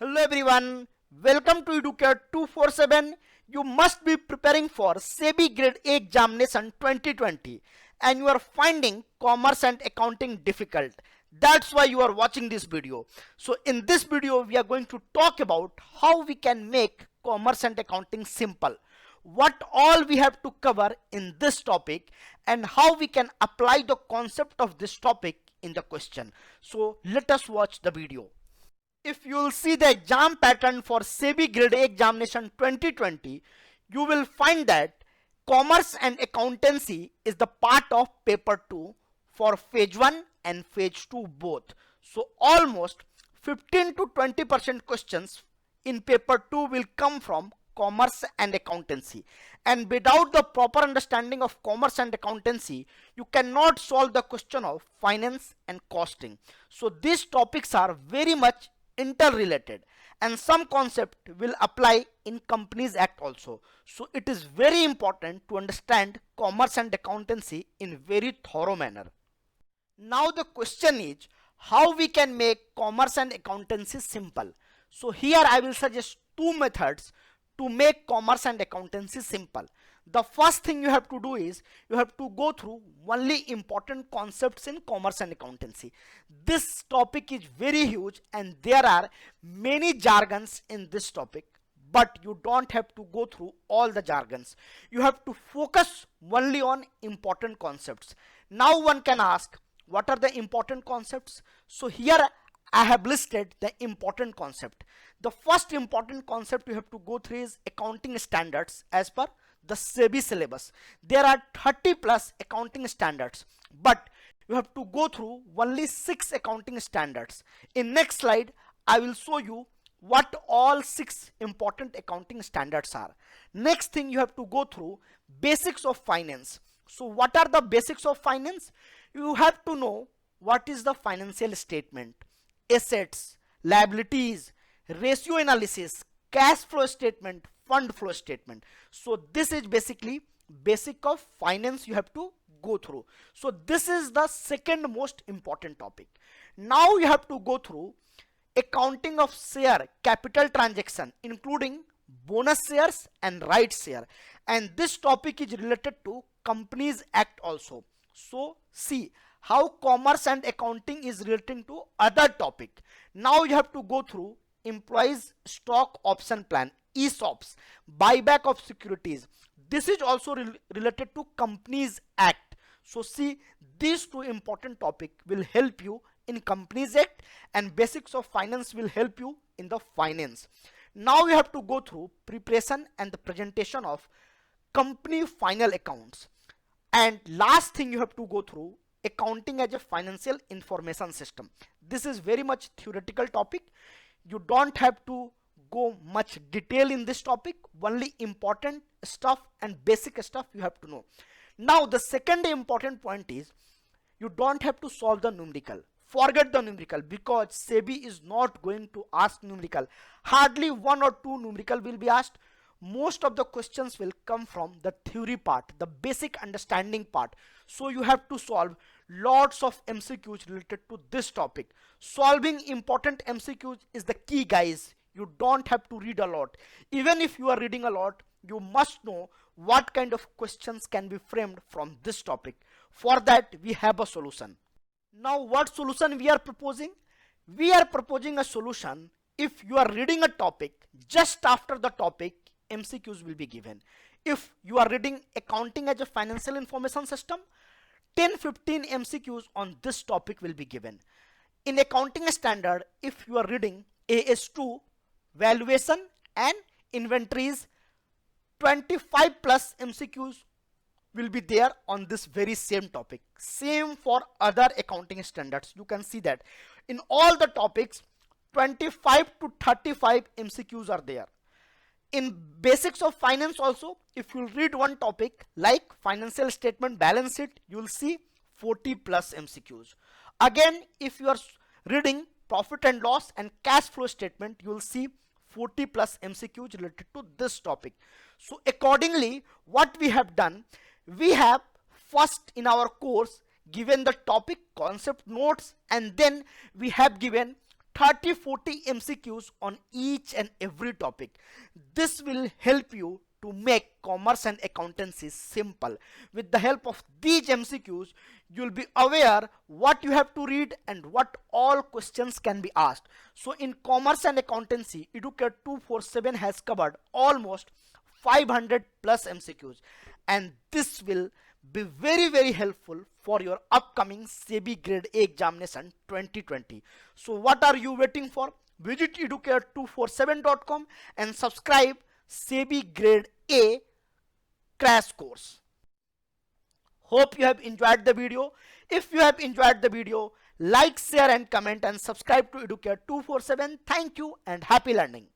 Hello everyone, welcome to Educare 247. You must be preparing for SEBI Grade A examination 2020 and you are finding commerce and accounting difficult. That's why you are watching this video. So in this video we are going to talk about how we can make commerce and accounting simple. What all we have to cover in this topic and how we can apply the concept of this topic in the question. So let us watch the video. If you will see the exam pattern for SEBI Grade A examination 2020, you will find that commerce and accountancy is the part of paper 2 for phase 1 and phase 2 both. So almost 15 to 20% questions in paper 2 will come from commerce and accountancy, and without the proper understanding of commerce and accountancy you cannot solve the question of finance and costing. So these topics are very much interrelated and some concept will apply in Companies Act also. So it is very important to understand commerce and accountancy in very thorough manner. Now the question is how we can make commerce and accountancy simple. So here I will suggest two methods to make commerce and accountancy simple. The first thing you have to do is you have to go through only important concepts in commerce and accountancy. This topic is very huge and there are many jargons in this topic, but you don't have to go through all the jargons. You have to focus only on important concepts. Now one can ask, what are the important concepts? So here I have listed the important concept. The first important concept you have to go through is accounting standards as per the SEBI syllabus. There are 30 plus accounting standards, but you have to go through only 6 accounting standards. In next slide I will show you what all 6 important accounting standards are. Next thing you have to go through basics of finance. So what are the basics of finance? You have to know what is the financial statement, assets, liabilities, ratio analysis, cash flow statement, fund flow statement. So this is basically basic of finance you have to go through. So this is the second most important topic. Now you have to go through accounting of share capital transaction including bonus shares and rights share, and this topic is related to Companies Act also. So see how commerce and accounting is relating to other topic. Now you have to go through employees stock option plan, ESOPs, buyback of securities. This is also related to Companies Act. So see, these two important topics will help you in Companies Act and basics of finance will help you in the finance. Now you have to go through preparation and the presentation of company final accounts. And last thing you have to go through accounting as a financial information system. This is very much theoretical topic. You don't have to go much detail in this topic, only important stuff and basic stuff you have to know. Now the second important point is you don't have to solve the numerical. Forget the numerical because SEBI is not going to ask numerical. Hardly 1 or 2 numerical will be asked. Most of the questions will come from the theory part, the basic understanding part. So you have to solve lots of MCQs related to this topic. Solving important MCQs is the key, guys. You don't have to read a lot. Even if you are reading a lot, you must know what kind of questions can be framed from this topic. For that we have a solution. Now what solution we are proposing? We are proposing a solution. If you are reading a topic, just after the topic MCQs will be given. If you are reading accounting as a financial information system, 10-15 MCQs on this topic will be given. In accounting standard, if you are reading AS2 valuation and inventories, 25 plus MCQs will be there on this very same topic. Same for other accounting standards. You can see that in all the topics 25 to 35 MCQs are there. In basics of finance also, if you read one topic like financial statement balance sheet, you will see 40 plus MCQs. Again, if you are reading profit and loss and cash flow statement, you will see 40 plus MCQs related to this topic. So accordingly, what we have done, we have first in our course given the topic concept notes and then we have given 30-40 MCQs on each and every topic. This will help you to make commerce and accountancy simple. With the help of these MCQs, you'll be aware what you have to read and what all questions can be asked. So in commerce and accountancy, Educare 247 has covered almost 500 plus MCQs, and this will be very helpful for your upcoming SEBI Grade A examination 2020. So what are you waiting for? Visit educare247.com and subscribe SEBI Grade A crash course. Hope you have enjoyed the video. If you have enjoyed the video, like, share and comment and subscribe to Educare 247. Thank you and happy learning.